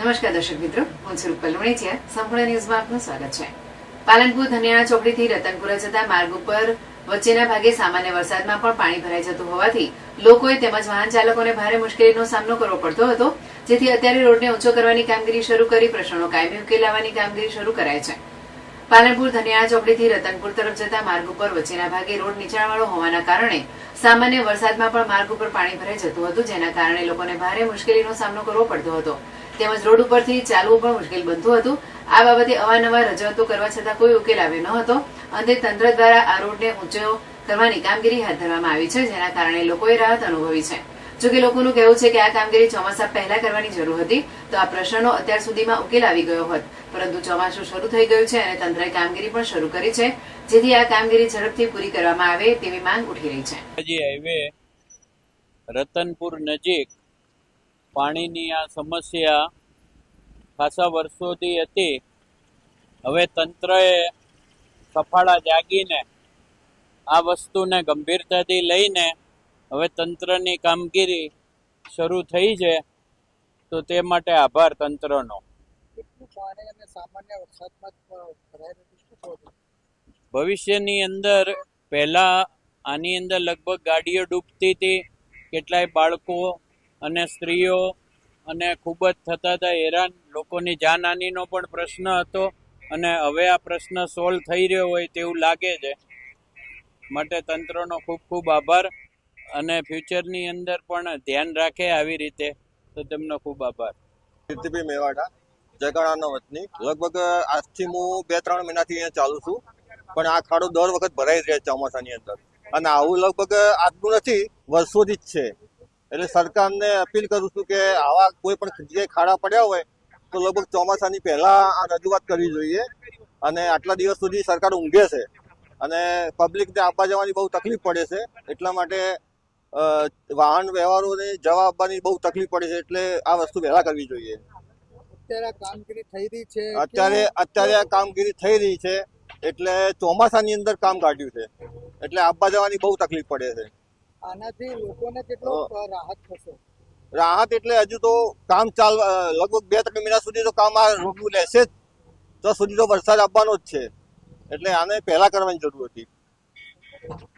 નમસ્કાર દર્શક મિત્રો, હું છું રૂપલ વણેચિયા. સંપૂર્ણ ન્યૂઝમાં આપનું સ્વાગત છે. પાલનપુર ધનિયાણા ચોકડીથી રતનપુરા જતા માર્ગ ઉપર વચ્ચેના ભાગે સામાન્ય વરસાદમાં પણ પાણી ભરાઈ જતું હોવાથી લોકોએ તેમજ વાહન ચાલકોને ભારે મુશ્કેલીનો સામનો કરવો પડતો હતો. જેથી અત્યારે રોડને ઊંચો કરવાની કામગીરી શરૂ કરી પ્રશ્નોનો કાયમી ઉકેલ લાવવાની કામગીરી શરૂ કરાઈ છે. પાલનપુર ધનિયાણા ચોકડીથી રતનપુર તરફ જતા માર્ગ ઉપર વચ્ચેના ભાગે રોડ નીચાણવાળો હોવાના કારણે સામાન્ય વરસાદમાં પણ માર્ગ ઉપર પાણી ભરાઈ જતું હતું, જેના કારણે લોકોને ભારે મુશ્કેલીનો સામનો કરવો પડતો હતો. તેમજ રોડ ઉપરથી ચાલવું પણ મુશ્કેલ બનતું હતું. આ બાબતે અવારનવાર રજૂઆતો કરવા છતાં કોઈ ઉકેલ આવ્યો ન હતો. અંતે તંત્ર દ્વારા આ રોડને ઊંચો કરવાની કામગીરી હાથ ધરવામાં આવી છે, જેના કારણે લોકોએ રાહત અનુભવી છે. જોકે લોકોનું કહેવું છે કે આ કામગીરી ચોમાસા પહેલા કરવાની જરૂર હતી, તો આ પ્રશ્નનો અત્યાર સુધીમાં ઉકેલ આવી ગયો હોત. પરંતુ ચોમાસું શરૂ થઈ ગયું છે અને તંત્રએ કામગીરી પણ શરૂ કરી છે, જેથી આ કામગીરી ઝડપથી પૂરી કરવામાં આવે તેવી માંગ ઉઠી રહી છે. હાઈવે રતનપુર નજીક પાણીની આ સમસ્યા ખાસા વર્ષોથી હતી. હવે તંત્રએ સફાળા જાગીને આ વસ્તુને ગંભીરતાથી લઈને હવે તંત્રની કામગીરી શરૂ થઈ છે, તો તે માટે આભાર તંત્રનો. ભવિષ્યની અંદર પહેલાં આની અંદર લગભગ ગાડીઓ ડૂબતી હતી, કેટલાય બાળકો અને સ્ત્રીઓ અને ખૂબ જ થતા હતા હેરાન. લોકોની જાનહાનિનો પણ પ્રશ્ન હતો અને હવે આ પ્રશ્ન સોલ્વ થઈ રહ્યો હોય તેવું લાગે છે. માટે તંત્રનો ખૂબ ખૂબ આભાર અને ફ્યુચરની અંદર પણ ધ્યાન રાખે આવી રીતે, તો તેમનો ખૂબ આભાર. કીર્તિભાઈ મેવાડા, જગાડાનો વતની. લગભગ આજથી હું 2-3 મહિનાથી અહીંયા ચાલુ છું, પણ આ ખાડો દર વખત ભરાઈ રહે ચોમાસાની અંદર. અને આવું લગભગ આજનું નથી, વર્ષોથી જ છે. એટલે સરકારને અપીલ કરું છું કે આવા કોઈ પણ જગ્યાએ ખાડા પડ્યા હોય તો લગભગ ચોમાસાની પહેલા આ રજૂઆત કરવી જોઈએ. અને આટલા દિવસ સુધી સરકાર ઊંઘે છે અને પબ્લિકને આવવા જવાની બહુ તકલીફ પડે છે. એટલા માટે વાહન વ્યવહારોને જવા આવવાની બહુ તકલીફ પડે છે, એટલે આ વસ્તુ વહેલા કરવી જોઈએ. અત્યારે કામગીરી થઈ રહી છે. અત્યારે આ કામગીરી થઈ રહી છે, એટલે ચોમાસાની અંદર કામ કાઢ્યું છે, એટલે આવવા જવાની બહુ તકલીફ પડે છે. આનાથી લોકોને કેટલો રાહત થશે? રાહત એટલે હજુ તો કામ લગભગ 2-3 મહિના સુધી તો કામ આ રોડનું લેશે જ, તો સુધી તો વરસાદ આવવાનો જ છે. એટલે આને પહેલા કરવાની જરૂર હતી.